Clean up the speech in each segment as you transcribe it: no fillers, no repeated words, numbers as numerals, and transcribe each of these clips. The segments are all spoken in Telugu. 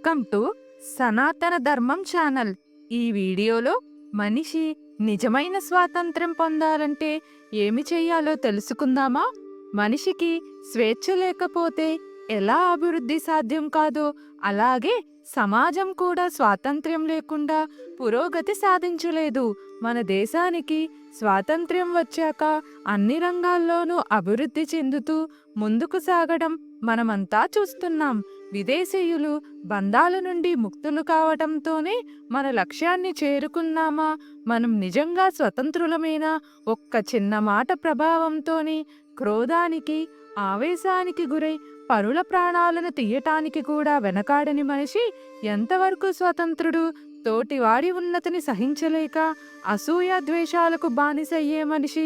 వెల్కమ్ టు సనాతన ధర్మం ఛానల్. ఈ వీడియోలో మనిషి నిజమైన స్వాతంత్ర్యం పొందాలంటే ఏమి చేయాలో తెలుసుకుందామా? మనిషికి స్వేచ్ఛ లేకపోతే ఎలా అభివృద్ధి సాధ్యం కాదో, అలాగే సమాజం కూడా స్వాతంత్ర్యం లేకుండా పురోగతి సాధించలేదు. మన దేశానికి స్వాతంత్ర్యం వచ్చాక అన్ని రంగాల్లోనూ అభివృద్ధి చెందుతూ ముందుకు సాగడం మనమంతా చూస్తున్నాం. విదేశీయులు బంధాల నుండి ముక్తులు కావటంతోనే మన లక్ష్యాన్ని చేరుకున్నామా? మనం నిజంగా స్వతంత్రులమేనా? ఒక్క చిన్న మాట ప్రభావంతోనే క్రోధానికి, ఆవేశానికి గురై పరుల ప్రాణాలను తీయటానికి కూడా వెనకాడని మనిషి ఎంతవరకు స్వతంత్రుడు? తోటివాడి ఉన్నతిని సహించలేక అసూయ ద్వేషాలకు బానిసయ్యే మనిషి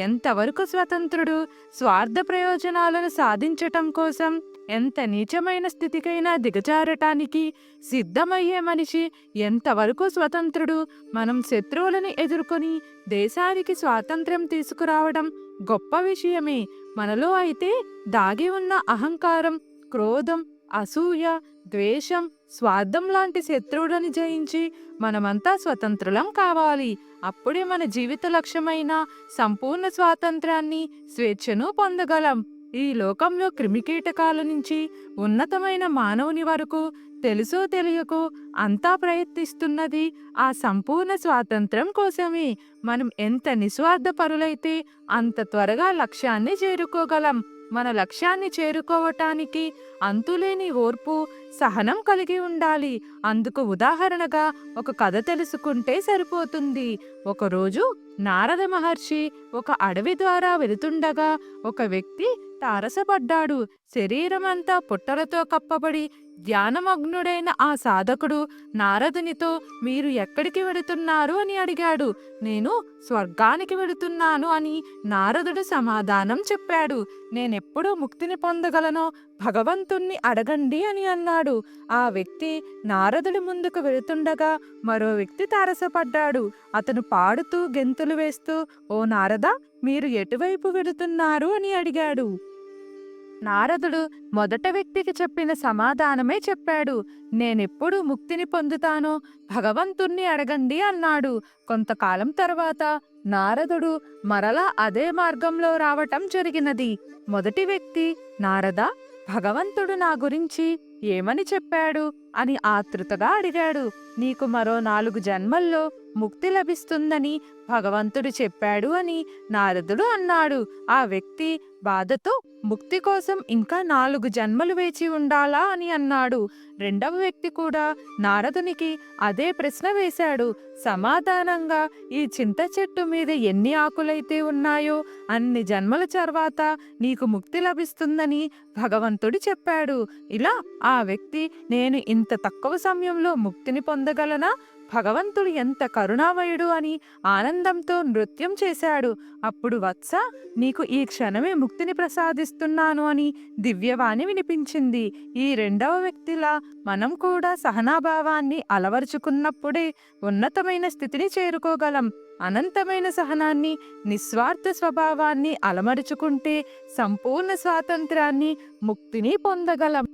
ఎంతవరకు స్వతంత్రుడు? స్వార్థ ప్రయోజనాలను సాధించటం కోసం ఎంత నీచమైన స్థితికైనా దిగజారటానికి సిద్ధమయ్యే మనిషి ఎంతవరకు స్వతంత్రుడు? మనం శత్రువులను ఎదుర్కొని దేశానికి స్వాతంత్ర్యం తీసుకురావడం గొప్ప విషయమే. మనలో అయితే దాగి ఉన్న అహంకారం, క్రోధం, అసూయ, ద్వేషం, స్వార్థం లాంటి శత్రువులను జయించి మనమంతా స్వతంత్రులం కావాలి. అప్పుడే మన జీవిత లక్ష్యమైన సంపూర్ణ స్వాతంత్రాన్ని, స్వేచ్ఛను పొందగలం. ఈ లోకంలో క్రిమికీటకాల నుంచి ఉన్నతమైన మానవుని వరకు తెలుసో తెలియకో అంతా ప్రయత్నిస్తున్నది ఆ సంపూర్ణ స్వాతంత్రం కోసమే. మనం ఎంత నిస్వార్థపరులైతే అంత త్వరగా లక్ష్యాన్ని చేరుకోగలం. మన లక్ష్యాన్ని చేరుకోవటానికి అంతులేని ఓర్పు, సహనం కలిగి ఉండాలి. అందుకు ఉదాహరణగా ఒక కథ తెలుసుకుంటే సరిపోతుంది. ఒకరోజు నారద మహర్షి ఒక అడవి ద్వారా వెళుతుండగా ఒక వ్యక్తి తారసపడ్డాడు. శరీరమంతా పుట్టలతో కప్పబడి ధ్యానమగ్నుడైన ఆ సాధకుడు నారదునితో, మీరు ఎక్కడికి వెళుతున్నారు అని అడిగాడు. నేను స్వర్గానికి వెళుతున్నాను అని నారదుడు సమాధానం చెప్పాడు. నేనెప్పుడు ముక్తిని పొందగలనో భగవంతుణ్ణి అడగండి అని అన్నాడు. ఆ వ్యక్తి నారదుడి ముందుకు వెళుతుండగా మరో వ్యక్తి తారసపడ్డాడు. అతను పాడుతూ గెంతులు వేస్తూ, ఓ నారద, మీరు ఎటువైపు వెళుతున్నారు అని అడిగాడు. నారదుడు మొదట వ్యక్తికి చెప్పిన సమాధానమే చెప్పాడు. నేనెప్పుడు ముక్తిని పొందుతానో భగవంతుణ్ణి అడగండి అన్నాడు. కొంతకాలం తర్వాత నారదుడు మరలా అదే మార్గంలో రావటం జరిగినది. మొదటి వ్యక్తి, నారద, భగవంతుడు నా గురించి ఏమని చెప్పాడు అని ఆతృతగా అడిగాడు. నీకు మరో 4 జన్మల్లో ముక్తి లభిస్తుందని భగవంతుడు చెప్పాడు అని నారదుడు అన్నాడు. ఆ వ్యక్తి బాధతో, ముక్తి కోసం ఇంకా 4 జన్మలు వేచి ఉండాలా అని అన్నాడు. రెండవ వ్యక్తి కూడా నారదునికి అదే ప్రశ్న వేశాడు. సమాధానంగా, ఈ చింత చెట్టు మీద ఎన్ని ఆకులైతే ఉన్నాయో అన్ని జన్మల తర్వాత నీకు ముక్తి లభిస్తుందని భగవంతుడు చెప్పాడు. ఇలా ఆ వ్యక్తి, నేను ఇంత తక్కువ సమయంలో ముక్తిని పొందగలనా? భగవంతుడు ఎంత కరుణామయుడు అని ఆనందంతో నృత్యం చేశాడు. అప్పుడు వత్స, నీకు ఈ క్షణమే ముక్తిని ప్రసాదిస్తున్నాను అని దివ్యవాణి వినిపించింది. ఈ రెండవ వ్యక్తిలా మనం కూడా సహనాభావాన్ని అలవరుచుకున్నప్పుడే ఉన్నతమైన స్థితిని చేరుకోగలం. అనంతమైన సహనాన్ని, నిస్వార్థ స్వభావాన్ని అలమరుచుకుంటే సంపూర్ణ స్వాతంత్రాన్ని, ముక్తిని పొందగలం.